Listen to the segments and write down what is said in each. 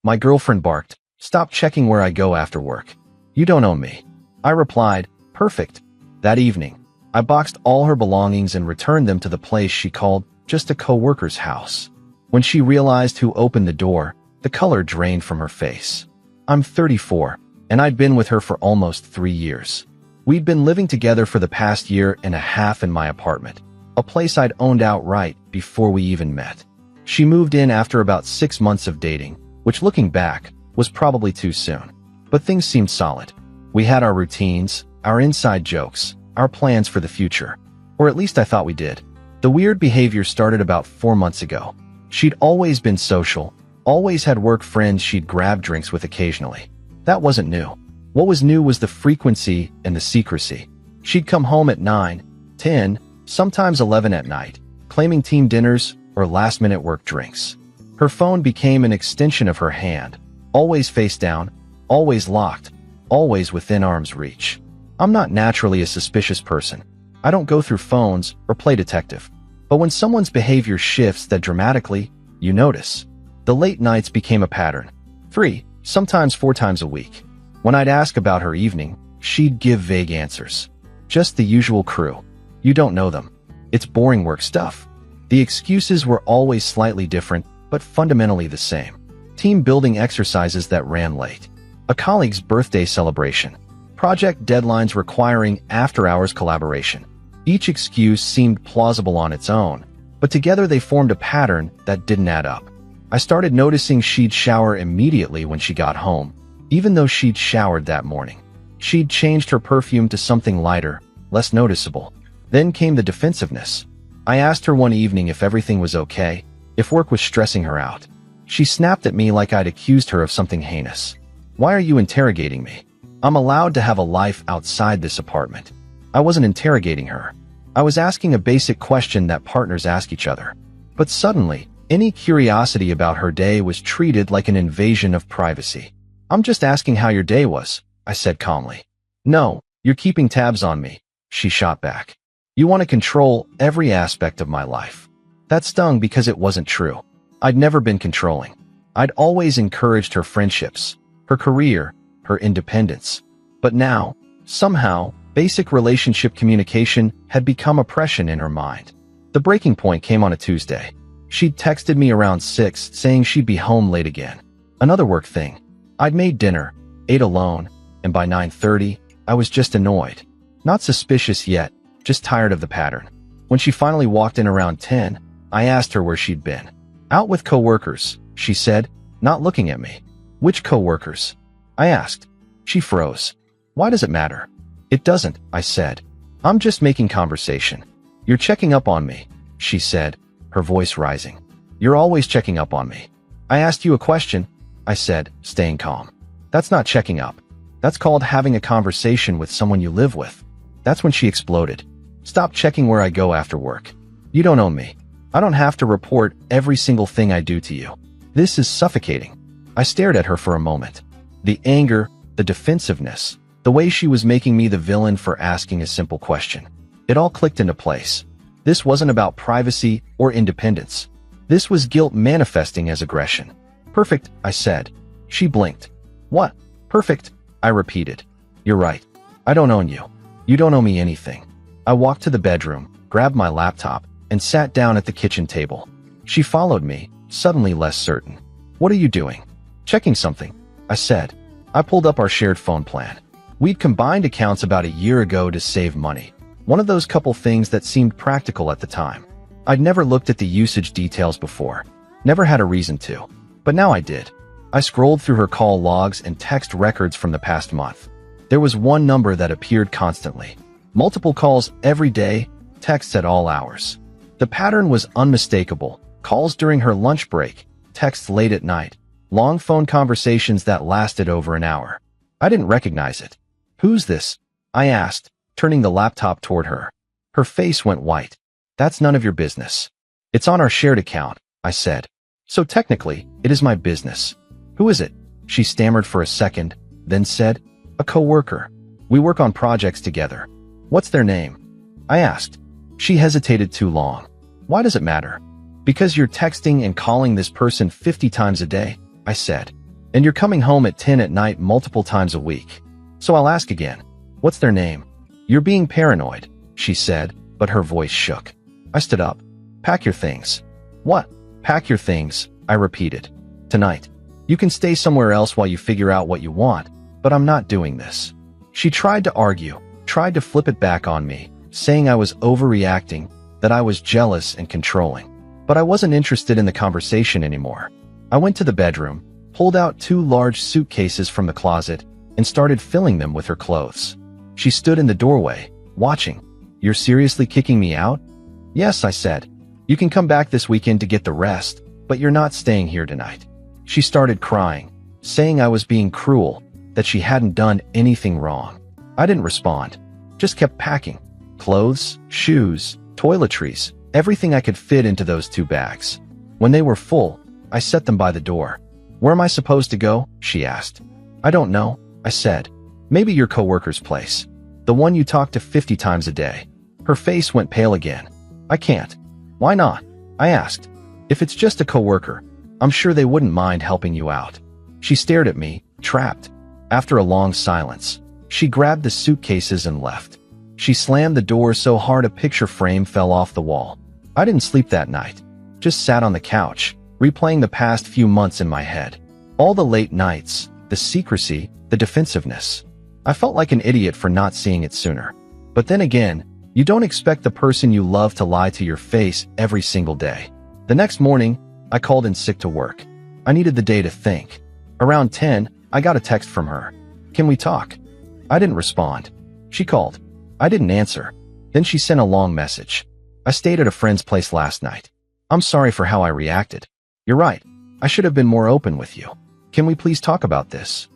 My girlfriend barked, "Stop checking where I go after work. You don't own me." I replied, "Perfect." That evening, I boxed all her belongings and returned them to the place she called just a co-worker's house. When she realized who opened the door, the color drained from her face. I'm 34, and I'd been with her for almost 3 years. We'd been living together for the past year and a half in my apartment, a place I'd owned outright before we even met. She moved in after about 6 months of dating, which looking back, was probably too soon. But things seemed solid. We had our routines, our inside jokes, our plans for the future. Or at least I thought we did. The weird behavior started about 4 months ago. She'd always been social, always had work friends she'd grab drinks with occasionally. That wasn't new. What was new was the frequency and the secrecy. She'd come home at 9, 10, sometimes 11 at night, claiming team dinners or last-minute work drinks. Her phone became an extension of her hand, always face down, always locked, always within arm's reach. I'm not naturally a suspicious person. I don't go through phones or play detective. But when someone's behavior shifts that dramatically, you notice. The late nights became a pattern. 3, sometimes 4 times a week. When I'd ask about her evening, she'd give vague answers. Just the usual crew. You don't know them. It's boring work stuff. The excuses were always slightly different, but fundamentally the same. Team building exercises that ran late. A colleague's birthday celebration. Project deadlines requiring after-hours collaboration. Each excuse seemed plausible on its own, but together they formed a pattern that didn't add up. I started noticing she'd shower immediately when she got home, even though she'd showered that morning. She'd changed her perfume to something lighter, less noticeable. Then came the defensiveness. I asked her one evening if everything was okay, if work was stressing her out. She snapped at me like I'd accused her of something heinous. "Why are you interrogating me? I'm allowed to have a life outside this apartment." I wasn't interrogating her. I was asking a basic question that partners ask each other. But suddenly, any curiosity about her day was treated like an invasion of privacy. "I'm just asking how your day was," I said calmly. "No, you're keeping tabs on me," she shot back. "You want to control every aspect of my life." That stung because it wasn't true. I'd never been controlling. I'd always encouraged her friendships, her career, her independence. But now, somehow, basic relationship communication had become oppression in her mind. The breaking point came on a Tuesday. She'd texted me around 6 saying she'd be home late again. Another work thing. I'd made dinner, ate alone, and by 9:30, I was just annoyed. Not suspicious yet, just tired of the pattern. When she finally walked in around 10, I asked her where she'd been. "Out with coworkers," she said, not looking at me. "Which coworkers?" I asked. She froze. "Why does it matter?" "It doesn't," I said. "I'm just making conversation." "You're checking up on me," she said, her voice rising. "You're always checking up on me." "I asked you a question," I said, staying calm. "That's not checking up. That's called having a conversation with someone you live with." That's when she exploded. "Stop checking where I go after work. You don't own me. I don't have to report every single thing I do to you. This is suffocating." I stared at her for a moment. The anger, the defensiveness, the way she was making me the villain for asking a simple question. It all clicked into place. This wasn't about privacy or independence. This was guilt manifesting as aggression. "Perfect," I said. She blinked. "What? Perfect?" I repeated. "You're right. I don't own you. You don't owe me anything." I walked to the bedroom, grabbed my laptop, and sat down at the kitchen table. She followed me, suddenly less certain. "What are you doing?" "Checking something," I said. I pulled up our shared phone plan. We'd combined accounts about a year ago to save money. One of those couple things that seemed practical at the time. I'd never looked at the usage details before. Never had a reason to. But now I did. I scrolled through her call logs and text records from the past month. There was one number that appeared constantly. Multiple calls every day, texts at all hours. The pattern was unmistakable. Calls during her lunch break, texts late at night, long phone conversations that lasted over an hour. I didn't recognize it. "Who's this?" I asked, turning the laptop toward her. Her face went white. "That's none of your business." "It's on our shared account," I said. "So technically, it is my business." "Who is it?" She stammered for a second, then said, "A coworker. We work on projects together." "What's their name?" I asked. She hesitated too long. "Why does it matter?" "Because you're texting and calling this person 50 times a day," I said. And you're coming home at 10 at night multiple times a week. So I'll ask again. What's their name? You're being paranoid, she said, but her voice shook. I stood up. Pack your things. What? Pack your things, I repeated. Tonight. You can stay somewhere else while you figure out what you want, but I'm not doing this. She tried to argue, tried to flip it back on me, saying I was overreacting, that I was jealous and controlling. But I wasn't interested in the conversation anymore. I went to the bedroom, pulled out 2 large suitcases from the closet, and started filling them with her clothes. She stood in the doorway, watching. You're seriously kicking me out? Yes, I said. You can come back this weekend to get the rest, but you're not staying here tonight. She started crying, saying I was being cruel, that she hadn't done anything wrong. I didn't respond, just kept packing. Clothes, shoes, toiletries, everything I could fit into those 2 bags. When they were full, I set them by the door. Where am I supposed to go? She asked. I don't know, I said. Maybe your coworker's place. The one you talk to 50 times a day. Her face went pale again. I can't. Why not? I asked. If it's just a coworker, I'm sure they wouldn't mind helping you out. She stared at me, trapped. After a long silence, she grabbed the suitcases and left. She slammed the door so hard a picture frame fell off the wall. I didn't sleep that night. Just sat on the couch, replaying the past few months in my head. All the late nights, the secrecy, the defensiveness. I felt like an idiot for not seeing it sooner. But then again, you don't expect the person you love to lie to your face every single day. The next morning, I called in sick to work. I needed the day to think. Around 10, I got a text from her. Can we talk? I didn't respond. She called. I didn't answer. Then she sent a long message. I stayed at a friend's place last night. I'm sorry for how I reacted. You're right. I should have been more open with you. Can we please talk about this?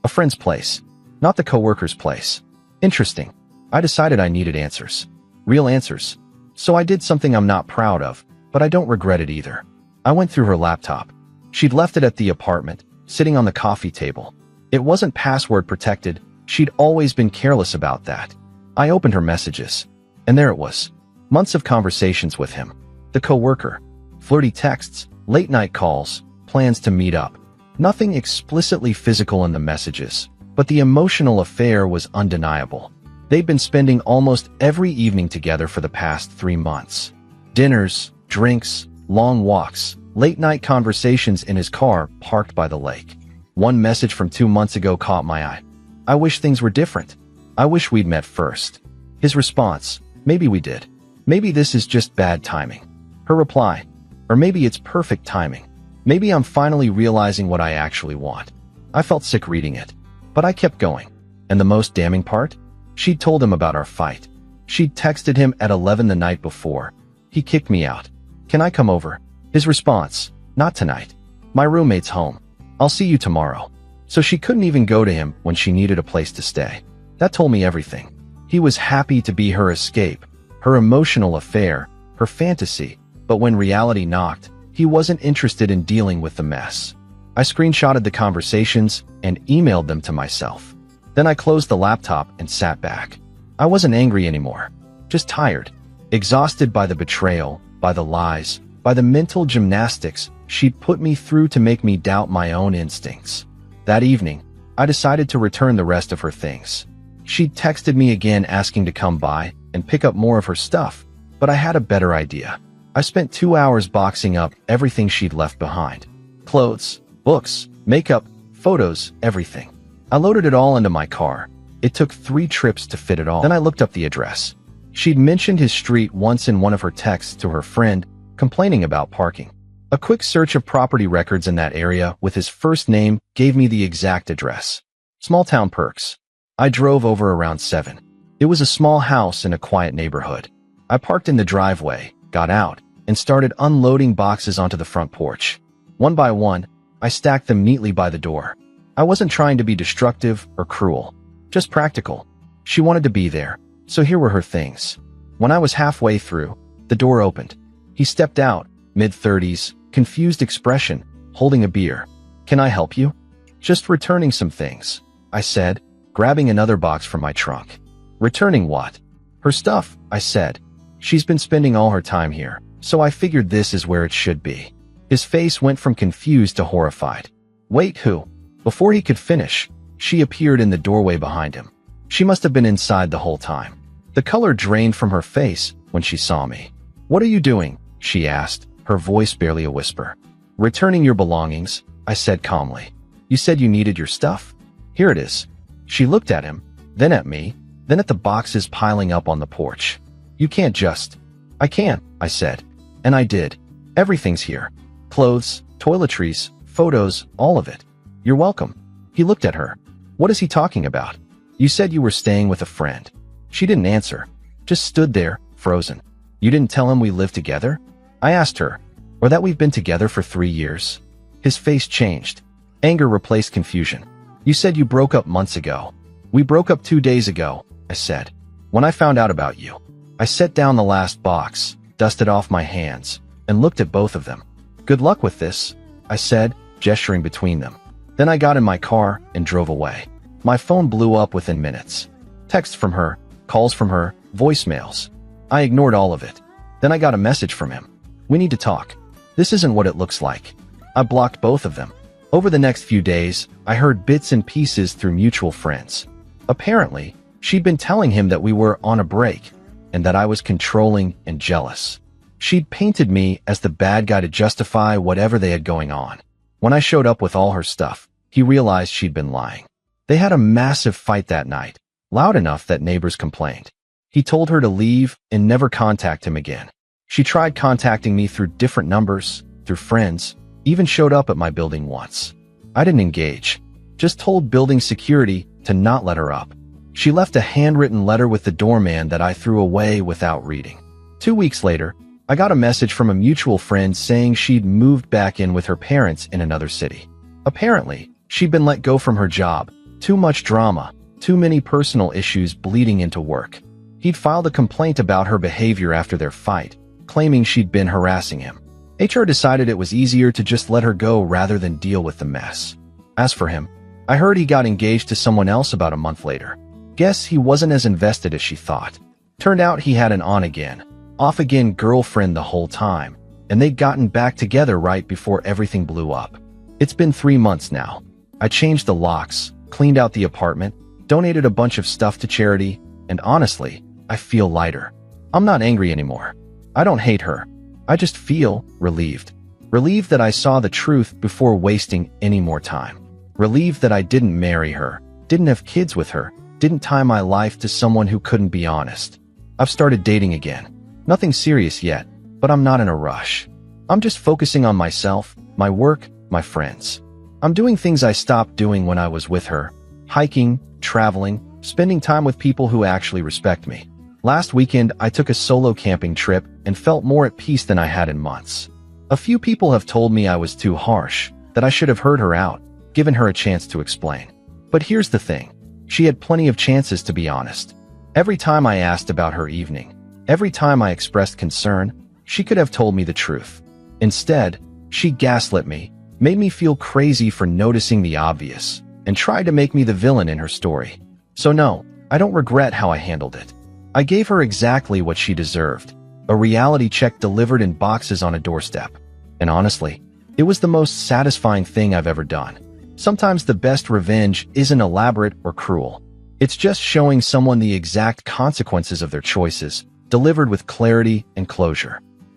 A friend's place, not the coworker's place. Interesting. I decided I needed answers. Real answers. So I did something I'm not proud of, but I don't regret it either. I went through her laptop. She'd left it at the apartment, sitting on the coffee table. It wasn't password protected. She'd always been careless about that. I opened her messages, and there it was. Months of conversations with him. The coworker. Flirty texts, late night calls, plans to meet up. Nothing explicitly physical in the messages, but the emotional affair was undeniable. They'd been spending almost every evening together for the past 3 months. Dinners, drinks, long walks, late night conversations in his car parked by the lake. One message from 2 months ago caught my eye. I wish things were different. I wish we'd met first. His response, maybe we did. Maybe this is just bad timing. Her reply, or maybe it's perfect timing. Maybe I'm finally realizing what I actually want. I felt sick reading it, but I kept going. And the most damning part? She'd told him about our fight. She'd texted him at 11 the night before. He kicked me out. Can I come over? His response, not tonight. My roommate's home. I'll see you tomorrow. So she couldn't even go to him when she needed a place to stay. That told me everything. He was happy to be her escape, her emotional affair, her fantasy, but when reality knocked, he wasn't interested in dealing with the mess. I screenshotted the conversations and emailed them to myself. Then I closed the laptop and sat back. I wasn't angry anymore, just tired, exhausted by the betrayal, by the lies, by the mental gymnastics she'd put me through to make me doubt my own instincts. That evening, I decided to return the rest of her things. She'd texted me again asking to come by and pick up more of her stuff, but I had a better idea. I spent 2 hours boxing up everything she'd left behind. Clothes, books, makeup, photos, everything. I loaded it all into my car. It took 3 trips to fit it all. Then I looked up the address. She'd mentioned his street once in one of her texts to her friend, complaining about parking. A quick search of property records in that area with his first name gave me the exact address. Small town perks. I drove over around 7. It was a small house in a quiet neighborhood. I parked in the driveway, got out, and started unloading boxes onto the front porch. One by one, I stacked them neatly by the door. I wasn't trying to be destructive or cruel, just practical. She wanted to be there, so here were her things. When I was halfway through, the door opened. He stepped out, mid-30s, confused expression, holding a beer. Can I help you? Just returning some things, I said, grabbing another box from my trunk. Returning what? Her stuff, I said. She's been spending all her time here, so I figured this is where it should be. His face went from confused to horrified. Wait, who? Before he could finish, she appeared in the doorway behind him. She must have been inside the whole time. The color drained from her face when she saw me. "What are you doing?" she asked, her voice barely a whisper. "Returning your belongings," I said calmly. "You said you needed your stuff. Here it is." She looked at him, then at me, then at the boxes piling up on the porch. "You can't just—" "I can't," I said. And I did. "Everything's here. Clothes, toiletries, photos, all of it." "You're welcome." He looked at her. "What is he talking about? You said you were staying with a friend." She didn't answer, just stood there, frozen. "You didn't tell him we lived together?" I asked her. "Or that we've been together for 3 years?" His face changed. Anger replaced confusion. "You said you broke up months ago." "We broke up 2 days ago," I said. "When I found out about you." I set down the last box, dusted off my hands, and looked at both of them. "Good luck with this," I said, gesturing between them. Then I got in my car and drove away. My phone blew up within minutes. Texts from her, calls from her, voicemails. I ignored all of it. Then I got a message from him. "We need to talk. This isn't what it looks like." I blocked both of them. Over the next few days, I heard bits and pieces through mutual friends. Apparently, she'd been telling him that we were on a break, and that I was controlling and jealous. She'd painted me as the bad guy to justify whatever they had going on. When I showed up with all her stuff, he realized she'd been lying. They had a massive fight that night, loud enough that neighbors complained. He told her to leave and never contact him again. She tried contacting me through different numbers, through friends, even showed up at my building once. I didn't engage, just told building security to not let her up. She left a handwritten letter with the doorman that I threw away without reading. 2 weeks later, I got a message from a mutual friend saying she'd moved back in with her parents in another city. Apparently, she'd been let go from her job. Too much drama, too many personal issues bleeding into work. He'd filed a complaint about her behavior after their fight, claiming she'd been harassing him. HR decided it was easier to just let her go rather than deal with the mess. As for him, I heard he got engaged to someone else about a month later. Guess he wasn't as invested as she thought. Turned out he had an on-again, off-again girlfriend the whole time, and they'd gotten back together right before everything blew up. It's been 3 months now. I changed the locks, cleaned out the apartment, donated a bunch of stuff to charity, and honestly, I feel lighter. I'm not angry anymore. I don't hate her. I just feel relieved. Relieved that I saw the truth before wasting any more time. Relieved that I didn't marry her, didn't have kids with her, didn't tie my life to someone who couldn't be honest. I've started dating again. Nothing serious yet, but I'm not in a rush. I'm just focusing on myself, my work, my friends. I'm doing things I stopped doing when I was with her. Hiking, traveling, spending time with people who actually respect me. Last weekend, I took a solo camping trip and felt more at peace than I had in months. A few people have told me I was too harsh, that I should have heard her out, given her a chance to explain. But here's the thing. She had plenty of chances to be honest. Every time I asked about her evening, every time I expressed concern, she could have told me the truth. Instead, she gaslit me, made me feel crazy for noticing the obvious, and tried to make me the villain in her story. So no, I don't regret how I handled it. I gave her exactly what she deserved, a reality check delivered in boxes on a doorstep. And honestly, it was the most satisfying thing I've ever done. Sometimes the best revenge isn't elaborate or cruel. It's just showing someone the exact consequences of their choices, delivered with clarity and closure.